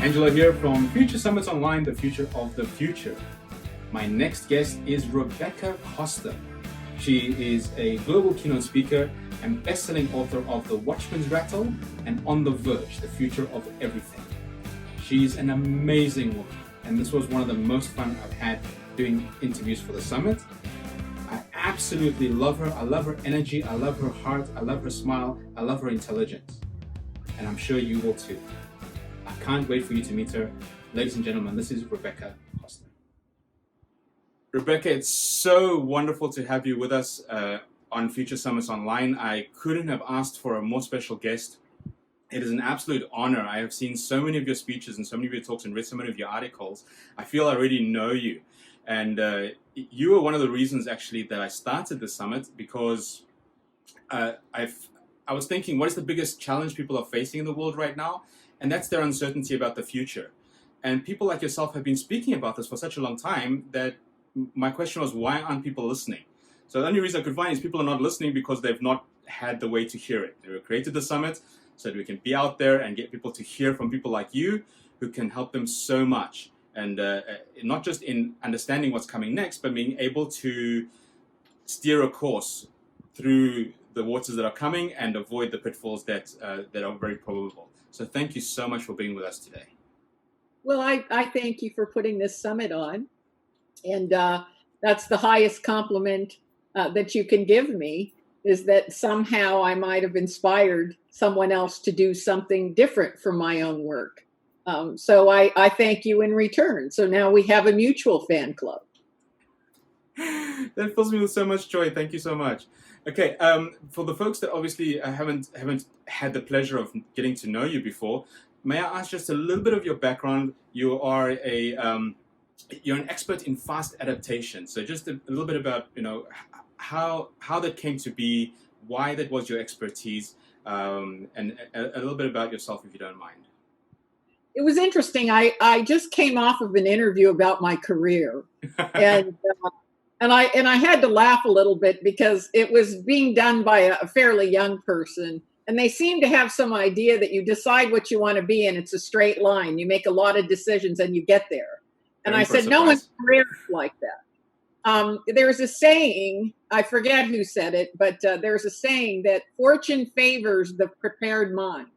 Angela here from Future Summits Online, the future of the future. My next guest is Rebecca Costa. She is a global keynote speaker and best-selling author of The Watchman's Rattle and On the Verge, the future of everything. She's an amazing woman, and this was one of the most fun I've had doing interviews for the summit. I absolutely love her. I love her energy. I love her heart. I love her smile. I love her intelligence. And I'm sure you will too. I can't wait for you to meet her. Ladies and gentlemen, this is Rebecca Costa. Rebecca, it's so wonderful to have you with us on Future Summits Online. I couldn't have asked for a more special guest. It is an absolute honor. I have seen so many of your speeches and so many of your talks and read so many of your articles. I feel I already know you. And you were one of the reasons actually that I started the summit, because I was thinking, what is the biggest challenge people are facing in the world right now? And that's their uncertainty about the future. And people like yourself have been speaking about this for such a long time that my question was, why aren't people listening? So the only reason I could find is people are not listening because they've not had the way to hear it. They created the summit so that we can be out there and get people to hear from people like you who can help them so much. And not just in understanding what's coming next, but being able to steer a course through the waters that are coming and avoid the pitfalls that are very probable. So thank you so much for being with us today. Well, I thank you for putting this summit on. And that's the highest compliment that you can give me, is that somehow I might have inspired someone else to do something different from my own work. So I thank you in return. So now we have a mutual fan club. That fills me with so much joy. Thank you so much. Okay, for the folks that obviously haven't had the pleasure of getting to know you before, may I ask just a little bit of your background? You are you're an expert in fast adaptation. So just a little bit about how that came to be, why that was your expertise, and a little bit about yourself, if you don't mind. It was interesting. I just came off of an interview about my career, and I had to laugh a little bit because it was being done by a fairly young person, and they seem to have some idea that you decide what you want to be and it's a straight line. You make a lot of decisions and you get there. And I said, no one's career is like that. There's a saying, I forget who said it, but there's a saying that fortune favors the prepared mind.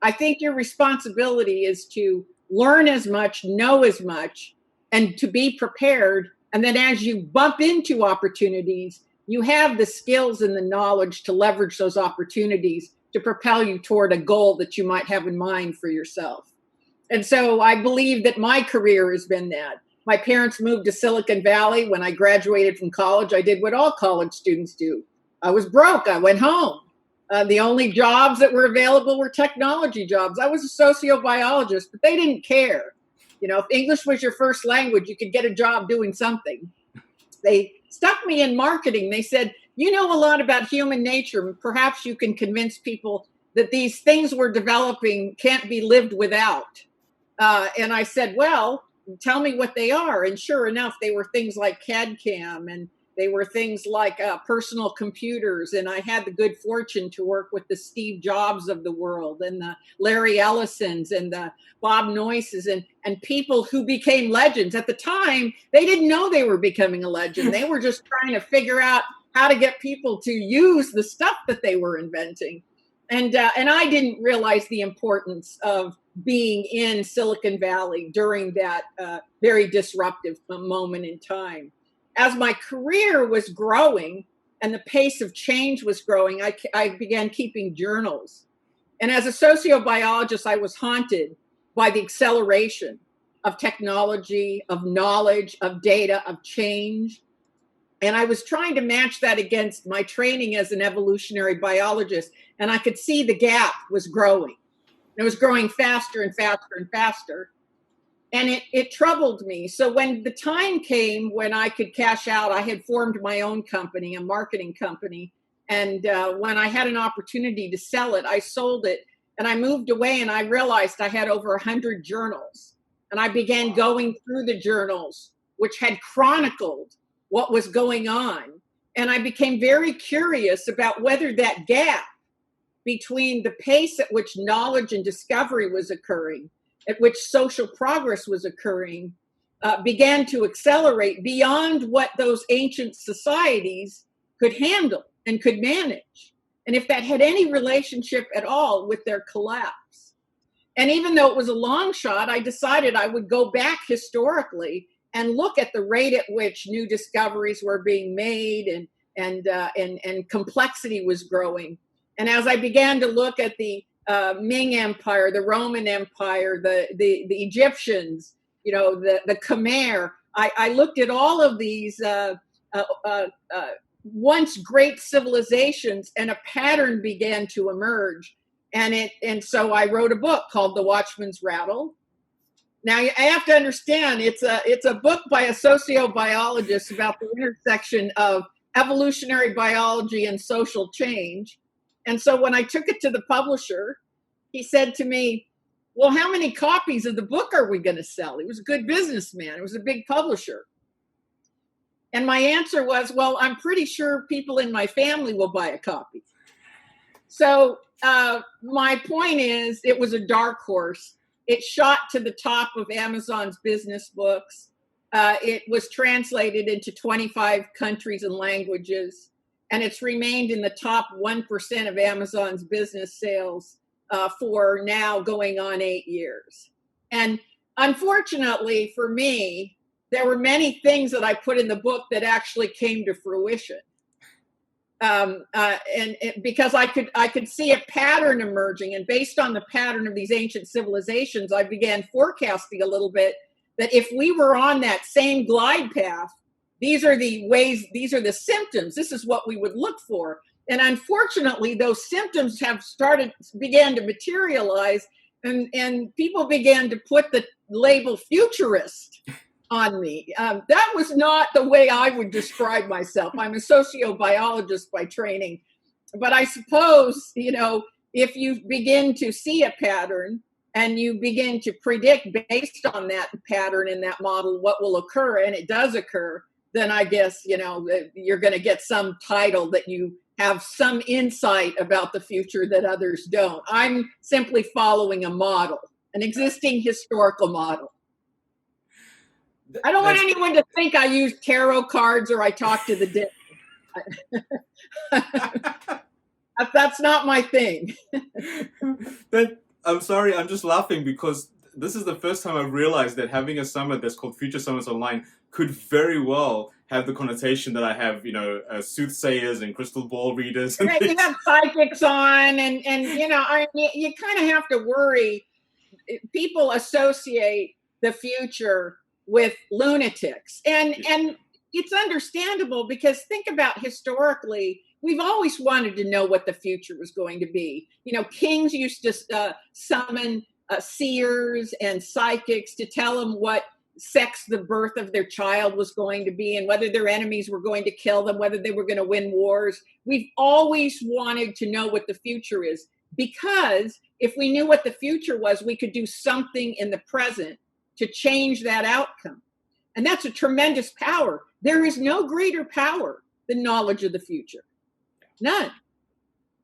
I think your responsibility is to learn as much, know as much, and to be prepared. And then as you bump into opportunities, you have the skills and the knowledge to leverage those opportunities to propel you toward a goal that you might have in mind for yourself. And so I believe that my career has been that. My parents moved to Silicon Valley. When I graduated from college, I did what all college students do. I was broke. I went home. The only jobs that were available were technology jobs. I was a sociobiologist, but they didn't care. If English was your first language, you could get a job doing something. They stuck me in marketing. They said, you know a lot about human nature. Perhaps you can convince people that these things we're developing can't be lived without. And I said, well, tell me what they are. And sure enough, they were things like CAD/CAM, and they were things like personal computers. And I had the good fortune to work with the Steve Jobs of the world, and the Larry Ellisons, and the Bob Noyces, and people who became legends. At the time, they didn't know they were becoming a legend. They were just trying to figure out how to get people to use the stuff that they were inventing. And I didn't realize the importance of being in Silicon Valley during that very disruptive moment in time. As my career was growing and the pace of change was growing, I began keeping journals. And as a sociobiologist, I was haunted by the acceleration of technology, of knowledge, of data, of change. And I was trying to match that against my training as an evolutionary biologist. And I could see the gap was growing. It was growing faster and faster and faster. And it troubled me. So when the time came when I could cash out, I had formed my own company, a marketing company. And when I had an opportunity to sell it, I sold it. And I moved away, and I realized I had over 100 journals. And I began going through the journals, which had chronicled what was going on. And I became very curious about whether that gap between the pace at which knowledge and discovery was occurring at which social progress was occurring began to accelerate beyond what those ancient societies could handle and could manage, and if that had any relationship at all with their collapse. And even though it was a long shot, I decided I would go back historically and look at the rate at which new discoveries were being made, and complexity was growing. And as I began to look at the Ming Empire, the Roman Empire, the Egyptians, the Khmer, I looked at all of these once great civilizations, and a pattern began to emerge. And so I wrote a book called The Watchman's Rattle. Now I have to understand it's a book by a sociobiologist about the intersection of evolutionary biology and social change. And so when I took it to the publisher, he said to me, well, how many copies of the book are we going to sell? He was a good businessman. It was a big publisher. And my answer was, well, I'm pretty sure people in my family will buy a copy. So my point is, it was a dark horse. It shot to the top of Amazon's business books. It was translated into 25 countries and languages, and it's remained in the top 1% of Amazon's business sales for now going on 8 years. And unfortunately for me, there were many things that I put in the book that actually came to fruition. Because I could see a pattern emerging, and based on the pattern of these ancient civilizations, I began forecasting a little bit that if we were on that same glide path, these are the ways, these are the symptoms, this is what we would look for. And unfortunately, those symptoms began to materialize, and people began to put the label futurist on me. That was not the way I would describe myself. I'm a sociobiologist by training. But I suppose, if you begin to see a pattern and you begin to predict based on that pattern and that model what will occur, and it does occur, then I guess, you're going to get some title that you have some insight about the future that others don't. I'm simply following a model, an existing historical model. I don't want anyone to think I use tarot cards or I talk to the dead. That's not my thing. I'm sorry, I'm just laughing because this is the first time I've realized that having a summit that's called Future Summits Online could very well have the connotation that I have, soothsayers and crystal ball readers. And you have psychics on, and you kind of have to worry. People associate the future with lunatics, and it's understandable, because think about historically, we've always wanted to know what the future was going to be. Kings used to summon seers and psychics to tell them what sex the birth of their child was going to be, and whether their enemies were going to kill them, whether they were going to win wars. We've always wanted to know what the future is, because if we knew what the future was, we could do something in the present to change that outcome. And that's a tremendous power. There is no greater power than knowledge of the future. None.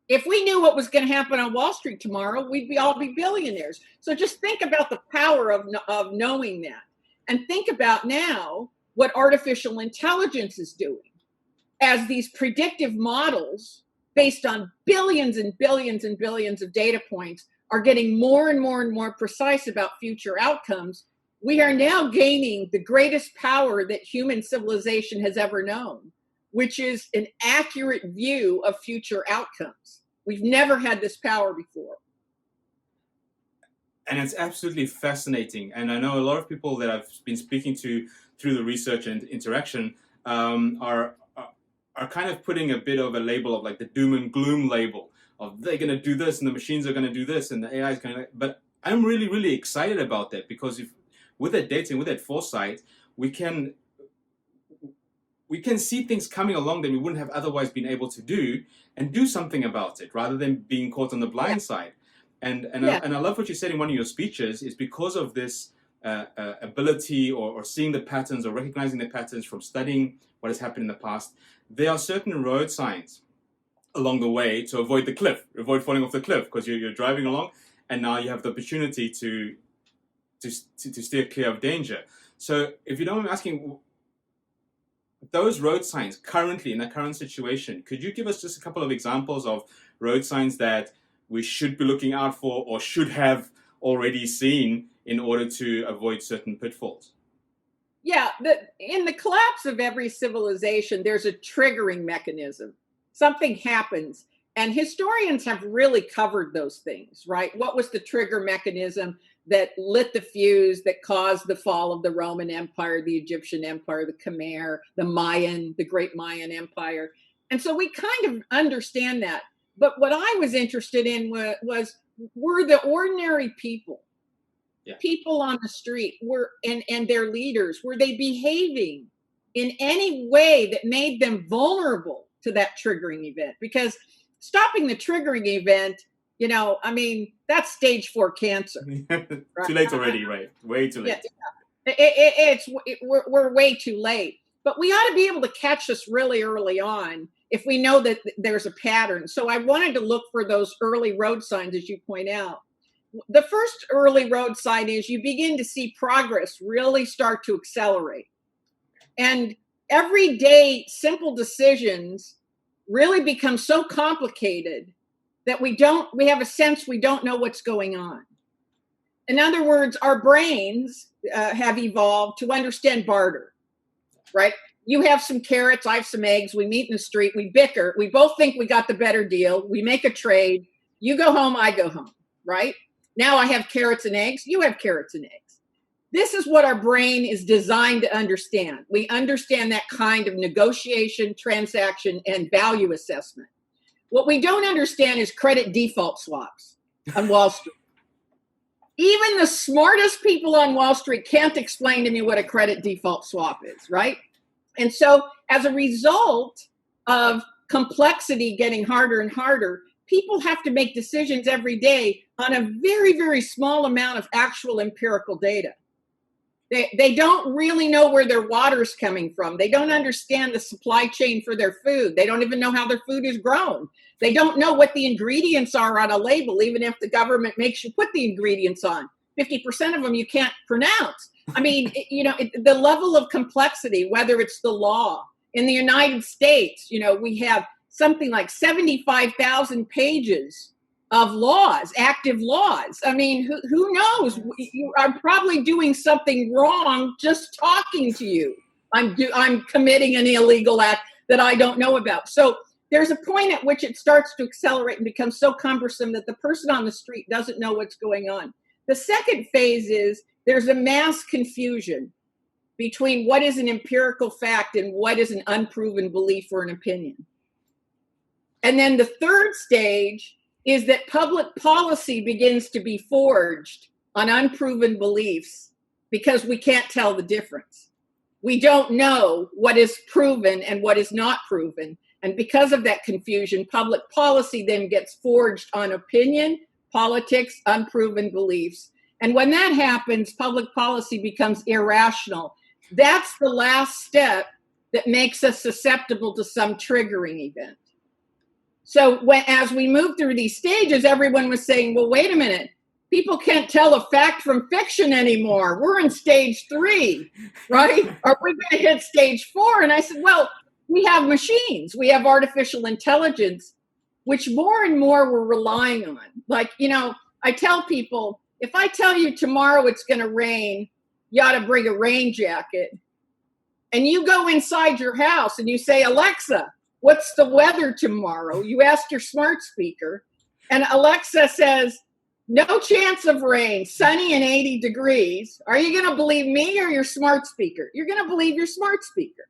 If we knew what was going to happen on Wall Street tomorrow, we'd all be billionaires. So just think about the power of knowing that. And think about now what artificial intelligence is doing, as these predictive models based on billions and billions and billions of data points are getting more and more and more precise about future outcomes. We are now gaining the greatest power that human civilization has ever known, which is an accurate view of future outcomes. We've never had this power before. And it's absolutely fascinating. And I know a lot of people that I've been speaking to through the research and interaction are kind of putting a bit of a label of like the doom and gloom label of they're going to do this and the machines are going to do this and the AI is going to. But I'm really, really excited about that, because with that data and with that foresight, we can see things coming along that we wouldn't have otherwise been able to do, and do something about it rather than being caught on the blind side. And I love what you said in one of your speeches, is because of this ability or seeing the patterns or recognizing the patterns from studying what has happened in the past, there are certain road signs along the way to avoid falling off the cliff, because you're driving along and now you have the opportunity to to steer clear of danger. So if you don't mind me asking, those road signs currently in the current situation, could you give us just a couple of examples of road signs that we should be looking out for or should have already seen in order to avoid certain pitfalls? Yeah, in the collapse of every civilization, there's a triggering mechanism. Something happens, and historians have really covered those things, right? What was the trigger mechanism that lit the fuse that caused the fall of the Roman Empire, the Egyptian Empire, the Khmer, the Mayan, the Great Mayan Empire? And so we kind of understand that. But what I was interested in was were the ordinary people, people on the street and their leaders, were they behaving in any way that made them vulnerable to that triggering event? Because stopping the triggering event, I mean, that's stage 4 cancer. Right? Too late already, right? Way too late. We're way too late. But we ought to be able to catch this really early on if we know that there's a pattern. So I wanted to look for those early road signs, as you point out. The first early road sign is you begin to see progress really start to accelerate. And everyday simple decisions really become so complicated that we have a sense we don't know what's going on. In other words, our brains have evolved to understand barter, right? You have some carrots, I have some eggs, we meet in the street, we bicker, we both think we got the better deal, we make a trade, you go home, I go home, right? Now I have carrots and eggs, you have carrots and eggs. This is what our brain is designed to understand. We understand that kind of negotiation, transaction, and value assessment. What we don't understand is credit default swaps on Wall Street. Even the smartest people on Wall Street can't explain to me what a credit default swap is, right? And so as a result of complexity getting harder and harder, people have to make decisions every day on a very, very small amount of actual empirical data. They don't really know where their water's coming from. They don't understand the supply chain for their food. They don't even know how their food is grown. They don't know what the ingredients are on a label, even if the government makes you put the ingredients on. 50% of them you can't pronounce. I mean, the level of complexity, whether it's the law. In the United States, we have something like 75,000 pages of laws, active laws. I mean, who knows? I'm probably doing something wrong just talking to you. I'm committing an illegal act that I don't know about. So there's a point at which it starts to accelerate and become so cumbersome that the person on the street doesn't know what's going on. The second phase is there's a mass confusion between what is an empirical fact and what is an unproven belief or an opinion. And then the third stage is that public policy begins to be forged on unproven beliefs because we can't tell the difference. We don't know what is proven and what is not proven. And because of that confusion, public policy then gets forged on opinion, politics, unproven beliefs. And when that happens, public policy becomes irrational. That's the last step that makes us susceptible to some triggering event. So as we move through these stages, everyone was saying, well, wait a minute, people can't tell a fact from fiction anymore. We're in stage 3, right? Are we going to hit stage 4? And I said, well, we have machines. We have artificial intelligence, which more and more we're relying on. Like, I tell people, if I tell you tomorrow it's going to rain, you ought to bring a rain jacket. And you go inside your house and you say, Alexa, what's the weather tomorrow? You ask your smart speaker, and Alexa says, no chance of rain, sunny and 80 degrees. Are you going to believe me or your smart speaker? You're going to believe your smart speaker.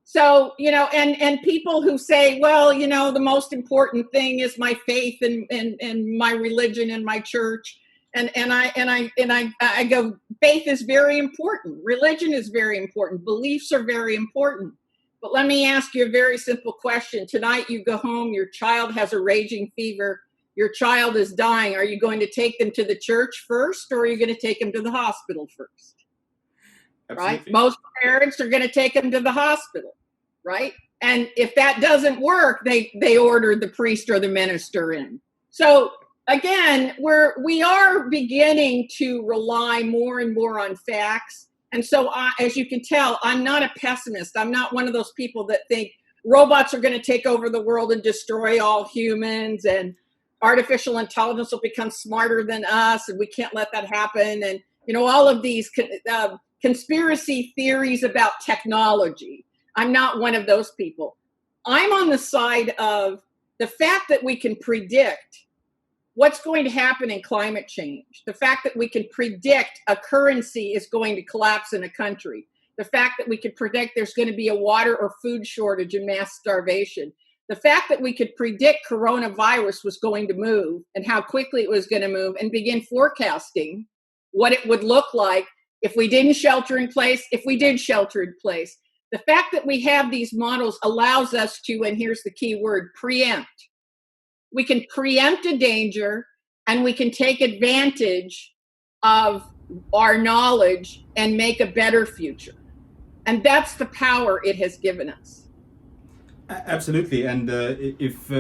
So, and people who say, well, the most important thing is my faith and my religion and my church. And I go, faith is very important. Religion is very important. Beliefs are very important. But let me ask you a very simple question. Tonight you go home, your child has a raging fever, your child is dying. Are you going to take them to the church first, or are you going to take them to the hospital first? Absolutely. Right? Most parents are going to take them to the hospital, right? And if that doesn't work, they order the priest or the minister in. So again, we are beginning to rely more and more on facts. And so, as you can tell, I'm not a pessimist. I'm not one of those people that think robots are going to take over the world and destroy all humans, and artificial intelligence will become smarter than us, and we can't let that happen. And all of these conspiracy theories about technology. I'm not one of those people. I'm on the side of the fact that we can predict what's going to happen in climate change, the fact that we can predict a currency is going to collapse in a country, the fact that we could predict there's going to be a water or food shortage and mass starvation, the fact that we could predict coronavirus was going to move and how quickly it was going to move, and begin forecasting what it would look like if we didn't shelter in place, if we did shelter in place. The fact that we have these models allows us to, and here's the key word, preempt. We can preempt a danger, and we can take advantage of our knowledge and make a better future. And that's the power it has given us. Absolutely. And if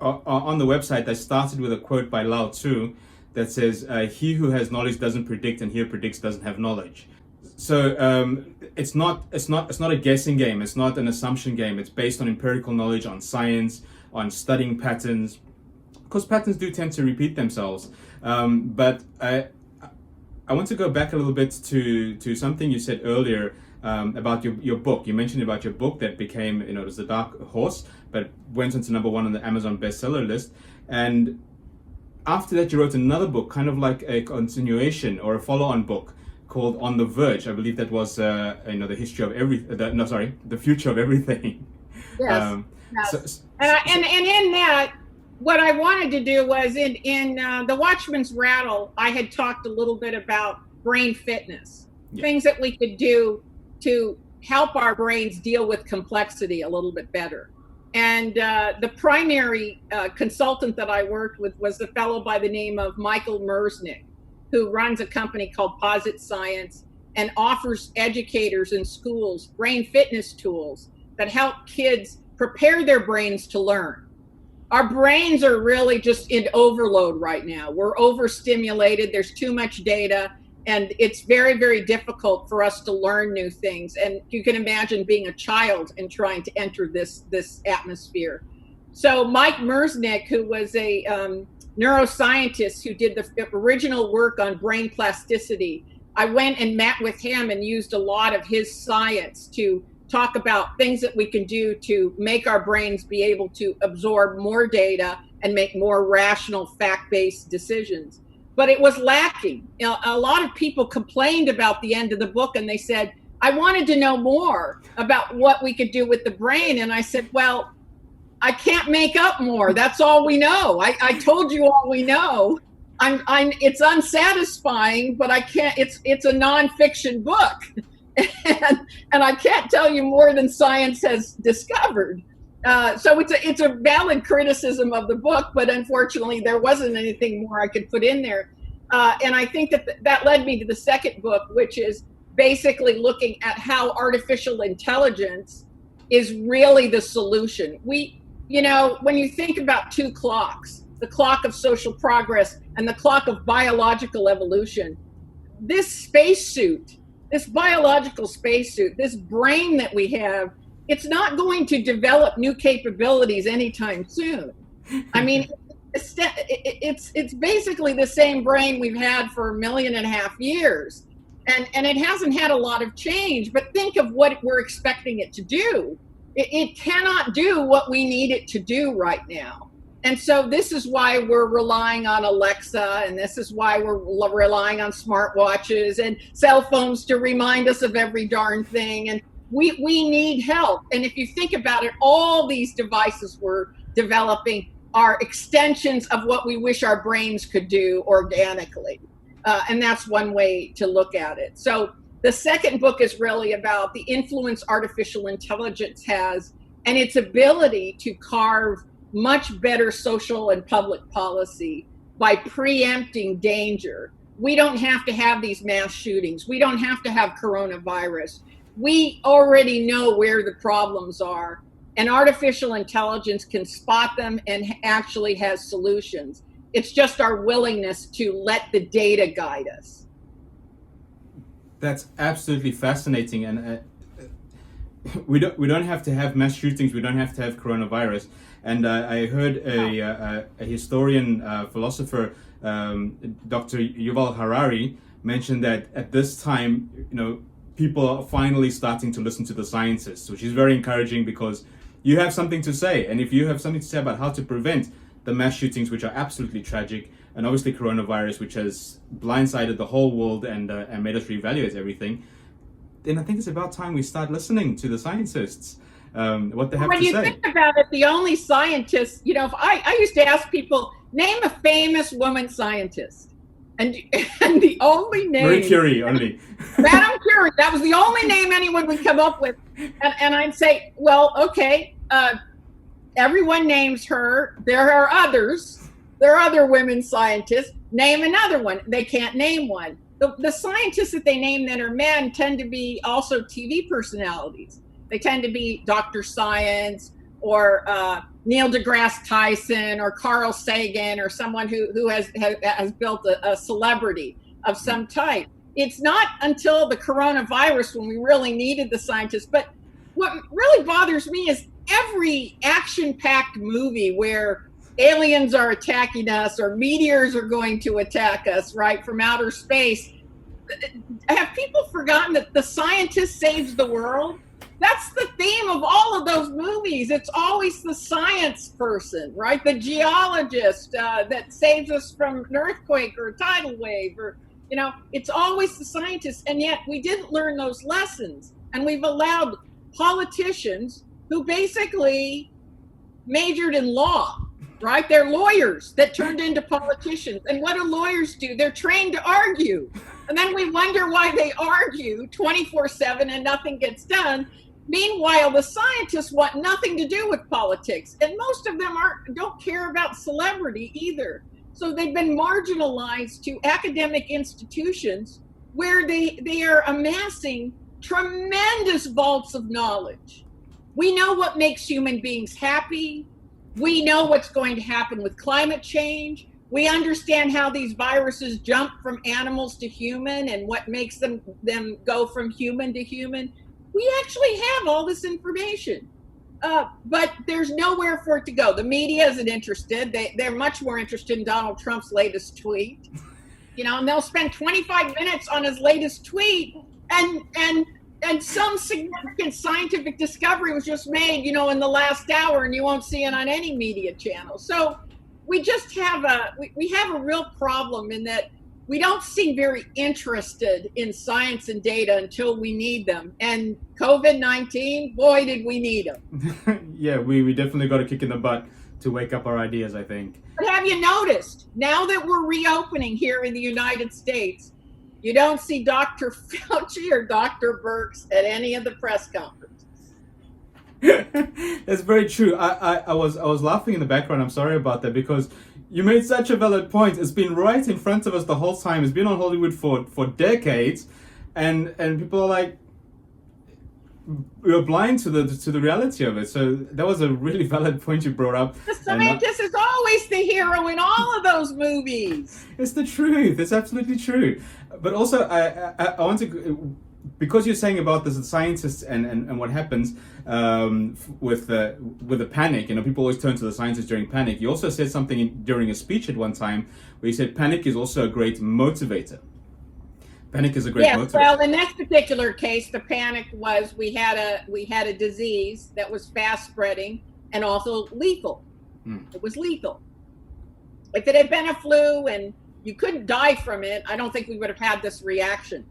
on the website, I started with a quote by Lao Tzu that says, he who has knowledge doesn't predict, and he who predicts doesn't have knowledge. So it's not a guessing game. It's not an assumption game. It's based on empirical knowledge, on science, on studying patterns, because patterns do tend to repeat themselves. But I want to go back a little bit to something you said earlier about your book. You mentioned about your book that became, it was The Dark Horse, but went into #1 on the Amazon bestseller list. And after that, you wrote another book, kind of like a continuation or a follow-on book called On the Verge. I believe that was, the history of the future of everything. Yes. Yes. And in that, what I wanted to do was in The Watchman's Rattle, I had talked a little bit about brain fitness, things that we could do to help our brains deal with complexity a little bit better. And the primary consultant that I worked with was a fellow by the name of Michael Mersnick, who runs a company called Posit Science and offers educators in schools brain fitness tools that help kids prepare their brains to learn. Our brains are really just in overload right now. We're overstimulated. There's too much data, and it's very, very difficult for us to learn new things. And you can imagine being a child and trying to enter this atmosphere. So Mike Mersnick, who was a neuroscientist who did the original work on brain plasticity, I went and met with him and used a lot of his science to talk about things that we can do to make our brains be able to absorb more data and make more rational, fact-based decisions. But it was lacking. A lot of people complained about the end of the book, and they said, I wanted to know more about what we could do with the brain. And I said, well, I can't make up more. That's all we know. I told you all we know. It's unsatisfying, but I can't. It's a nonfiction book, and I can't tell you more than science has discovered. So it's a valid criticism of the book, but unfortunately there wasn't anything more I could put in there. And I think that led me to the second book, which is basically looking at how artificial intelligence is really the solution. When you think about two clocks, the clock of social progress and the clock of biological evolution, this spacesuit, this biological spacesuit, this brain that we have, it's not going to develop new capabilities anytime soon. I mean, it's basically the same brain we've had for 1.5 million years. And it hasn't had a lot of change, but think of what we're expecting it to do. It cannot do what we need it to do right now. And so this is why we're relying on Alexa, and this is why we're relying on smartwatches and cell phones to remind us of every darn thing. And we need help. And if you think about it, all these devices we're developing are extensions of what we wish our brains could do organically. And that's one way to look at it. So the second book is really about the influence artificial intelligence has and its ability to carve much better social and public policy by preempting danger. We don't have to have these mass shootings. We don't have to have coronavirus. We already know where the problems are, and artificial intelligence can spot them and actually has solutions. It's just our willingness to let the data guide us. That's absolutely fascinating, and we don't have to have mass shootings. We don't have to have coronavirus. And I heard a historian, philosopher, Dr. Yuval Harari, mention that at this time, people are finally starting to listen to the scientists, which is very encouraging because you have something to say, and if you have something to say about how to prevent the mass shootings, which are absolutely tragic, and obviously coronavirus, which has blindsided the whole world and made us reevaluate everything, then I think it's about time we start listening to the scientists, what they have to say. When you think about it, the only scientists, if I used to ask people, name a famous woman scientist. And the only name... Marie Curie, only. Madame Curie, that was the only name anyone would come up with. And I'd say, well, okay, everyone names her. There are others. There are other women scientists. Name another one. They can't name one. The scientists that they name that are men tend to be also TV personalities. They tend to be Dr. Science or Neil deGrasse Tyson or Carl Sagan or someone who has built a celebrity of some type. It's not until the coronavirus when we really needed the scientists. But what really bothers me is every action-packed movie where aliens are attacking us or meteors are going to attack us, right, from outer space. Have people forgotten that the scientist saves the world? That's the theme of all of those movies. It's always the science person, right? The geologist that saves us from an earthquake or a tidal wave, or, it's always the scientist. And yet we didn't learn those lessons. And we've allowed politicians who basically majored in law, right? They're lawyers that turned into politicians. And what do lawyers do? They're trained to argue. And then we wonder why they argue 24/7 and nothing gets done. Meanwhile, the scientists want nothing to do with politics. And most of them don't care about celebrity either. So they've been marginalized to academic institutions where they are amassing tremendous vaults of knowledge. We know what makes human beings happy. We know what's going to happen with climate change. We understand how these viruses jump from animals to human and what makes them go from human to human. We actually have all this information, but there's nowhere for it to go. The media isn't interested. They're much more interested in Donald Trump's latest tweet, and they'll spend 25 minutes on his latest tweet, and some significant scientific discovery was just made, in the last hour, and you won't see it on any media channel. So we just have we have a real problem in that we don't seem very interested in science and data until we need them. And COVID-19, boy, did we need them. Yeah, we definitely got a kick in the butt to wake up our ideas, I think. But have you noticed, now that we're reopening here in the United States, you don't see Dr. Fauci or Dr. Birx at any of the press conferences. That's very true. I was laughing in the background. I'm sorry about that because you made such a valid point. It's been right in front of us the whole time. It's been on Hollywood for decades, and people are like, we're blind to the reality of it. So that was a really valid point you brought up. The scientist is always the hero in all of those movies. It's the truth. It's absolutely true. But also, I want to, because you're saying about the scientists and what happens with the panic. People always turn to the scientists during panic. You also said something during a speech at one time where you said panic is also a great motivator. Panic is a great motivator. Well, in this particular case, the panic was we had a disease that was fast spreading and also lethal. It was lethal. If it had been a flu and you couldn't die from it, I don't think we would have had this reaction.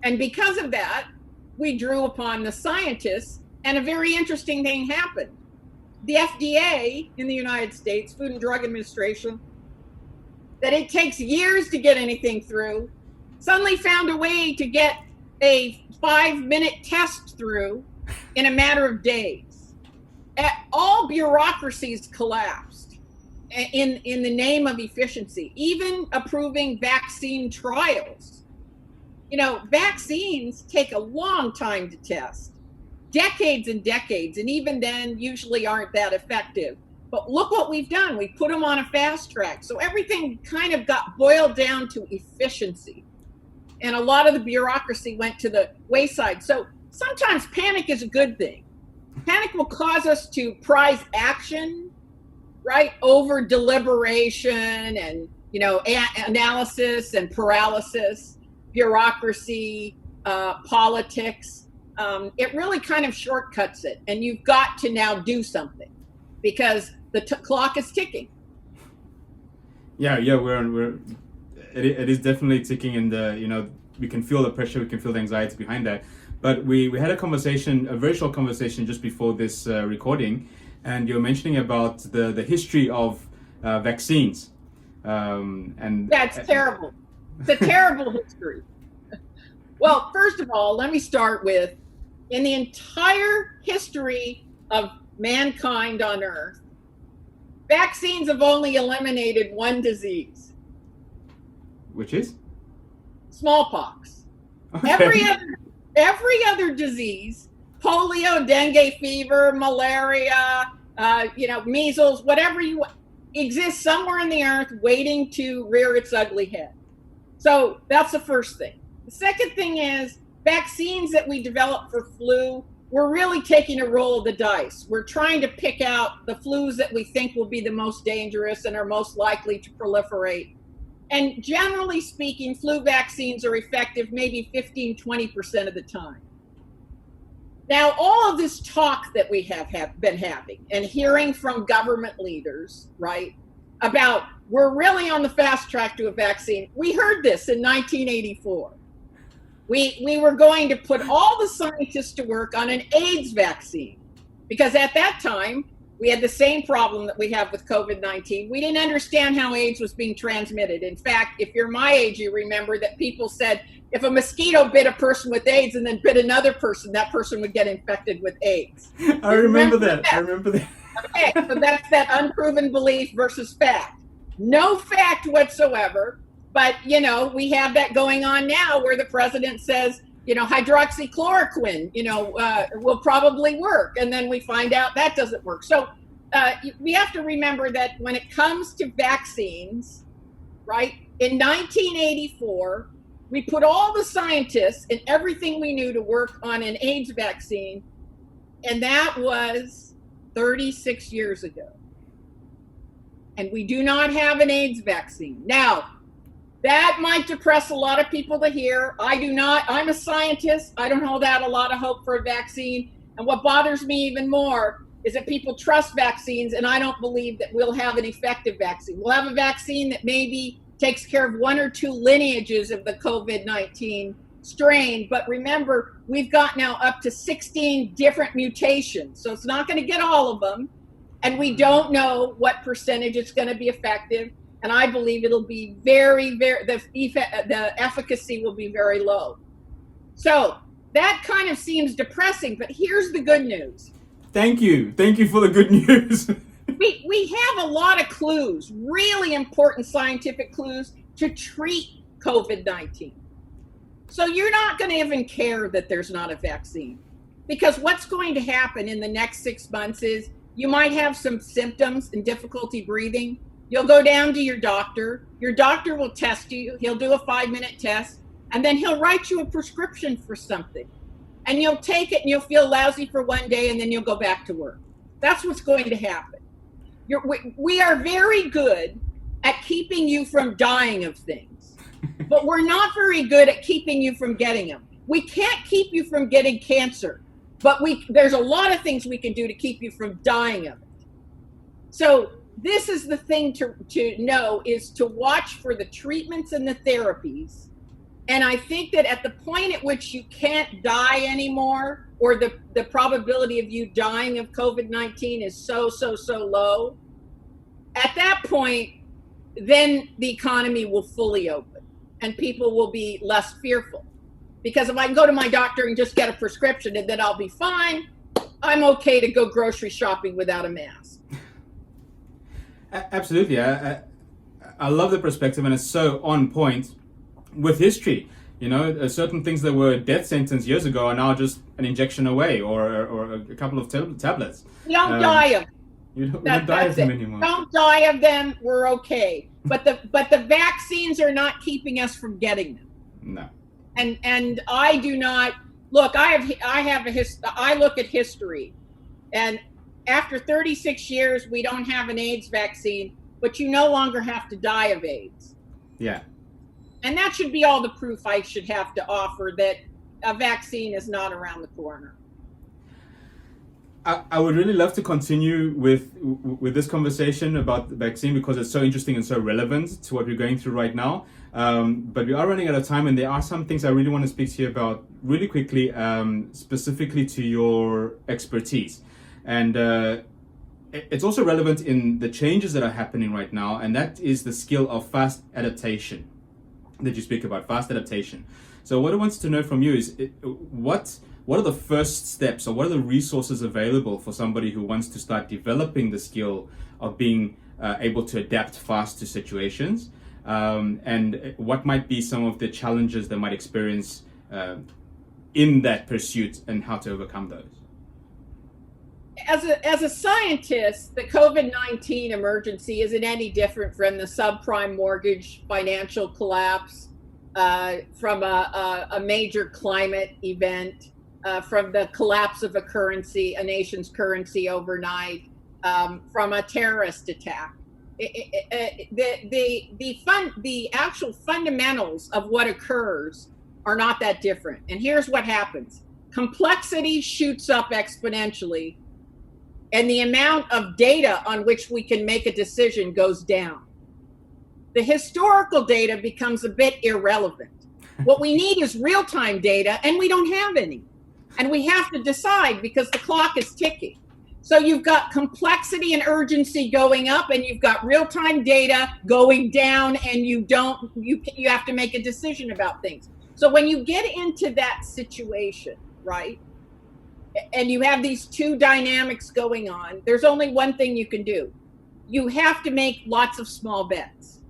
And because of that, we drew upon the scientists, and a very interesting thing happened. The FDA in the United States, Food and Drug Administration, that it takes years to get anything through, suddenly found a way to get a 5-minute test through in a matter of days. All bureaucracies collapsed in the name of efficiency, even approving vaccine trials. Vaccines take a long time to test, decades and decades, and even then usually aren't that effective. But look what we've done. We put them on a fast track. So everything kind of got boiled down to efficiency. And a lot of the bureaucracy went to the wayside. So sometimes panic is a good thing. Panic will cause us to prize action, right, over deliberation and, analysis and paralysis, bureaucracy, politics. It really kind of shortcuts it. And you've got to now do something because the clock is ticking. Yeah, it is definitely ticking, and we can feel the pressure, we can feel the anxiety behind that. But we had a very short conversation just before this recording, and you were mentioning about the history of vaccines. It's terrible. It's a terrible history. Well, first of all, let me start with, in the entire history of mankind on Earth, vaccines have only eliminated one disease. Which is? Smallpox. Okay. Every other disease, polio, dengue fever, malaria, measles, whatever exists somewhere in the earth waiting to rear its ugly head. So that's the first thing. The second thing is vaccines that we develop for flu, we're really taking a roll of the dice. We're trying to pick out the flus that we think will be the most dangerous and are most likely to proliferate. And generally speaking, flu vaccines are effective maybe 15-20% of the time. Now, all of this talk that we have been having and hearing from government leaders, right, about we're really on the fast track to a vaccine. We heard this in 1984. We were going to put all the scientists to work on an AIDS vaccine because at that time, we had the same problem that we have with COVID-19. We didn't understand how AIDS was being transmitted. In fact, if you're my age, you remember that people said if a mosquito bit a person with AIDS and then bit another person, that person would get infected with AIDS. I remember that. Okay, so that's that unproven belief versus fact. No fact whatsoever, but, we have that going on now where the president says, hydroxychloroquine, will probably work. And then we find out that doesn't work. So we have to remember that when it comes to vaccines, right, in 1984, we put all the scientists and everything we knew to work on an AIDS vaccine. And that was 36 years ago. And we do not have an AIDS vaccine. Now, that might depress a lot of people to hear. I do not. I'm a scientist. I don't hold out a lot of hope for a vaccine. And what bothers me even more is that people trust vaccines, and I don't believe that we'll have an effective vaccine. We'll have a vaccine that maybe takes care of one or two lineages of the COVID-19 strain. But remember, we've got now up to 16 different mutations. So it's not going to get all of them. And we don't know what percentage it's going to be effective. And I believe it'll be very, the efficacy will be very low. So that kind of seems depressing, but here's the good news. Thank you for the good news. We have a lot of clues, really important scientific clues to treat COVID-19. So you're not going to even care that there's not a vaccine, because what's going to happen in the next 6 months is you might have some symptoms and difficulty breathing. You'll go down to your doctor. Your doctor will test you. He'll do a 5-minute test, and then he'll write you a prescription for something. And you'll take it and you'll feel lousy for one day, and then you'll go back to work. That's what's going to happen. We are very good at keeping you from dying of things, but we're not very good at keeping you from getting them. We can't keep you from getting cancer, but there's a lot of things we can do to keep you from dying of it. So this is the thing to know, is to watch for the treatments and the therapies. And I think that at the point at which you can't die anymore, or the probability of you dying of COVID-19 is so low, at that point, then the economy will fully open and people will be less fearful. Because if I can go to my doctor and just get a prescription and then I'll be fine, I'm okay to go grocery shopping without a mask. Absolutely. I love the perspective, and it's so on point with history. Certain things that were a death sentence years ago are now just an injection away or a couple of tablets. You don't die of it. We don't die of them anymore. Don't die of them. We're okay. But the vaccines are not keeping us from getting them. No. And I do not look. I look at history, and after 36 years, we don't have an AIDS vaccine, but you no longer have to die of AIDS. Yeah. And that should be all the proof I should have to offer that a vaccine is not around the corner. I would really love to continue with this conversation about the vaccine because it's so interesting and so relevant to what we're going through right now. But we are running out of time, and there are some things I really want to speak to you about really quickly, specifically to your expertise. And it's also relevant in the changes that are happening right now, and that is the skill of fast adaptation that you speak about, fast adaptation. So what I wanted to know from you is what are the first steps, or what are the resources available for somebody who wants to start developing the skill of being able to adapt fast to situations? And what might be some of the challenges they might experience in that pursuit, and how to overcome those? As a scientist, the COVID-19 emergency isn't any different from the subprime mortgage financial collapse, from a major climate event, from the collapse of a nation's currency overnight, from a terrorist attack. The actual fundamentals of what occurs are not that different. And here's what happens. Complexity shoots up exponentially, and the amount of data on which we can make a decision goes down. The historical data becomes a bit irrelevant. What we need is real-time data, and we don't have any. And we have to decide because the clock is ticking. So you've got complexity and urgency going up, and you've got real-time data going down, and you have to make a decision about things. So when you get into that situation, right, and you have these two dynamics going on, there's only one thing you can do. You have to make lots of small bets.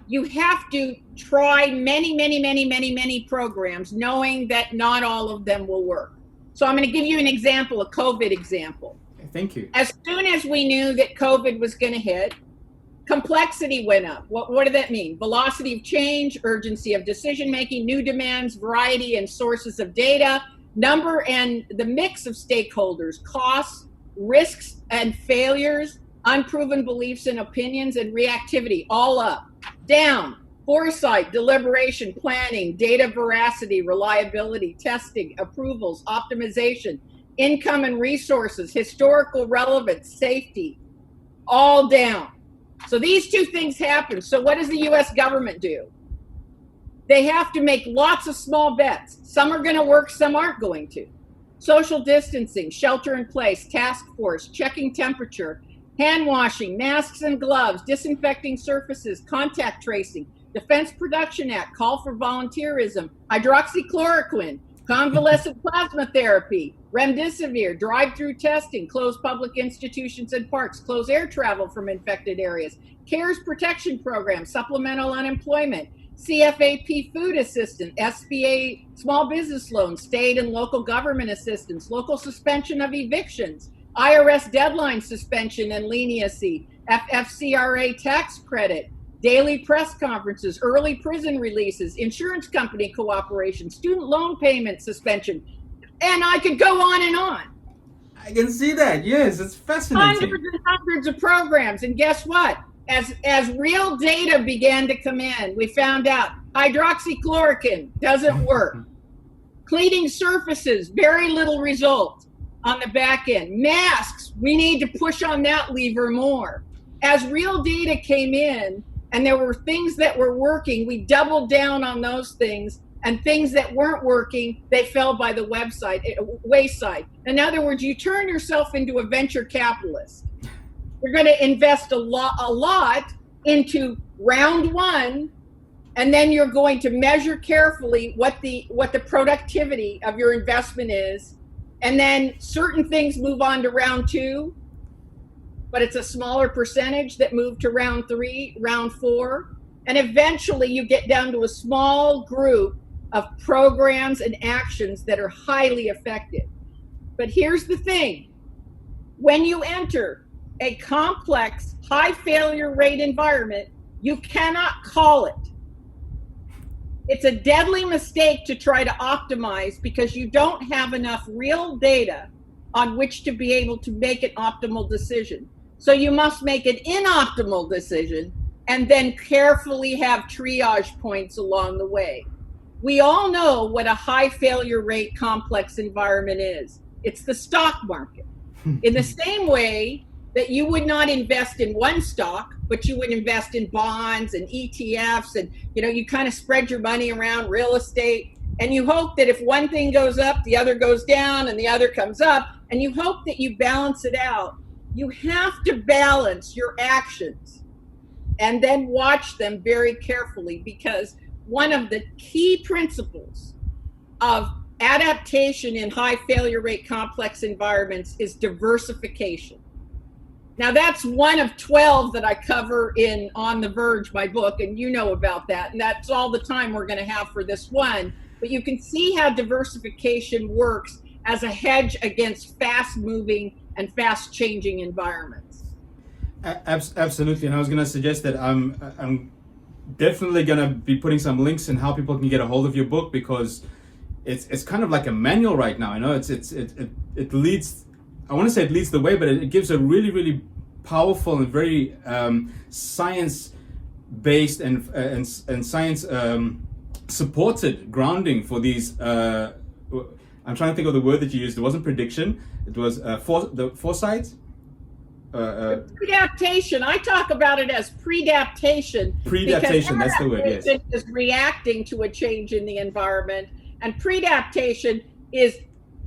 You have to try many programs, knowing that not all of them will work. So I'm going to give you an example, a COVID example. Thank you. As soon as we knew that COVID was going to hit, complexity went up. What did that mean? Velocity of change, urgency of decision-making, new demands, variety and sources of data, number and the mix of stakeholders, costs, risks and failures, unproven beliefs and opinions, and reactivity, all up. Down, foresight, deliberation, planning, data veracity, reliability, testing, approvals, optimization, income and resources, historical relevance, safety, all down. So these two things happen. So what does the US government do? They have to make lots of small bets. Some are going to work, some aren't going to. Social distancing, shelter in place, task force, checking temperature, hand washing, masks and gloves, disinfecting surfaces, contact tracing, Defense Production Act, call for volunteerism, hydroxychloroquine, convalescent plasma therapy, remdesivir, drive-through testing, close public institutions and parks, close air travel from infected areas, CARES protection program, supplemental unemployment, CFAP food assistance, SBA small business loans, state and local government assistance, local suspension of evictions, IRS deadline suspension and leniency, FFCRA tax credit, daily press conferences, early prison releases, insurance company cooperation, student loan payment suspension, and I could go on and on. I can see that. Yes, it's fascinating. Hundreds and hundreds of programs, and guess what? As real data began to come in, we found out hydroxychloroquine doesn't work. Cleaning surfaces, very little result on the back end. Masks, we need to push on that lever more. As real data came in and there were things that were working, we doubled down on those things, and things that weren't working, they fell by the wayside. In other words, you turn yourself into a venture capitalist. You're going to invest a lot into round one, and then you're going to measure carefully what the productivity of your investment is, and then certain things move on to round two, but it's a smaller percentage that move to round three, round four, and eventually you get down to a small group of programs and actions that are highly effective. But here's the thing: when you enter a complex, high failure rate environment, you cannot call it. It's a deadly mistake to try to optimize because you don't have enough real data on which to be able to make an optimal decision. So you must make an inoptimal decision and then carefully have triage points along the way. We all know what a high failure rate complex environment is. It's the stock market. In the same way that you would not invest in one stock, but you would invest in bonds and ETFs, and you kind of spread your money around real estate, and you hope that if one thing goes up, the other goes down, and the other comes up, and you hope that you balance it out. You have to balance your actions and then watch them very carefully, because one of the key principles of adaptation in high failure rate complex environments is diversification. Now, that's one of 12 that I cover in On the Verge, my book, and you know about that. And that's all the time we're going to have for this one. But you can see how diversification works as a hedge against fast-moving and fast-changing environments. Absolutely. And I was going to suggest that I'm definitely going to be putting some links in how people can get a hold of your book, because it's kind of like a manual right now. It leads. I want to say it leads the way, but it gives a really, really powerful and very science-based and science supported grounding for these. I'm trying to think of the word that you used. It wasn't prediction. It was foresight. Predaptation. I talk about it as predaptation. Predaptation. That's the word. Yes. Is reacting to a change in the environment, and predaptation is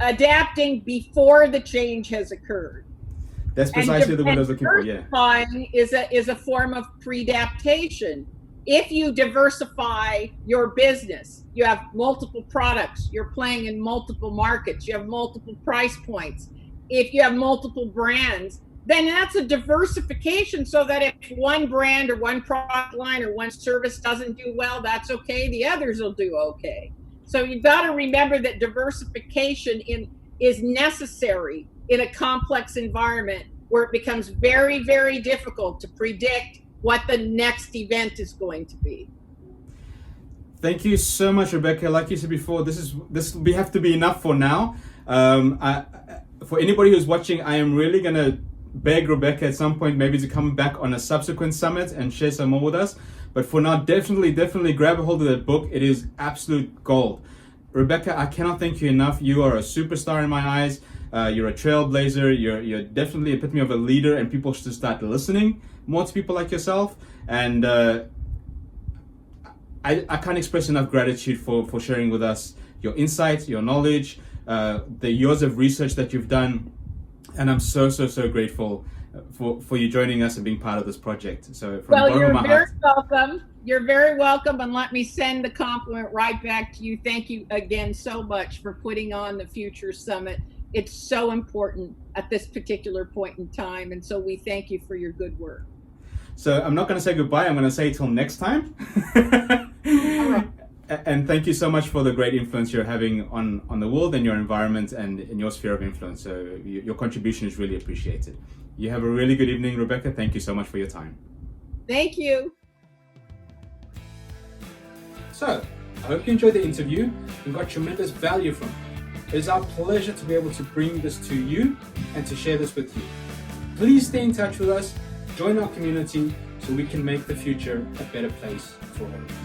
adapting before the change has occurred. That's precisely the word I was looking for. Yeah. Diversifying is a form of predaptation. If you diversify your business, you have multiple products, you're playing in multiple markets, you have multiple price points. If you have multiple brands, then that's a diversification, so that if one brand or one product line or one service doesn't do well, that's okay. The others will do okay. So you've got to remember that diversification is necessary in a complex environment where it becomes very, very difficult to predict what the next event is going to be. Thank you so much, Rebecca. Like you said before, this we have to be enough for now. For anybody who's watching, I am really going to beg Rebecca at some point maybe to come back on a subsequent summit and share some more with us. But for now, definitely grab a hold of that book. It is absolute gold. Rebecca, I cannot thank you enough. You are a superstar in my eyes. You're a trailblazer. You're definitely an epitome of a leader, and people should start listening more to people like yourself. And I can't express enough gratitude for sharing with us your insights, your knowledge, the years of research that you've done. And I'm so grateful for you joining us and being part of this project. So from the bottom of my heart. Welcome. You're very welcome, and let me send the compliment right back to you. Thank you again so much for putting on the Future Summit. It's so important at this particular point in time, and so we thank you for your good work. So I'm not going to say goodbye. I'm going to say till next time. All right. And thank you so much for the great influence you're having on the world and your environment and in your sphere of influence. So your contribution is really appreciated. You have a really good evening, Rebecca. Thank you so much for your time. Thank you. So, I hope you enjoyed the interview and got tremendous value from it. It is our pleasure to be able to bring this to you and to share this with you. Please stay in touch with us, join our community so we can make the future a better place for all of us.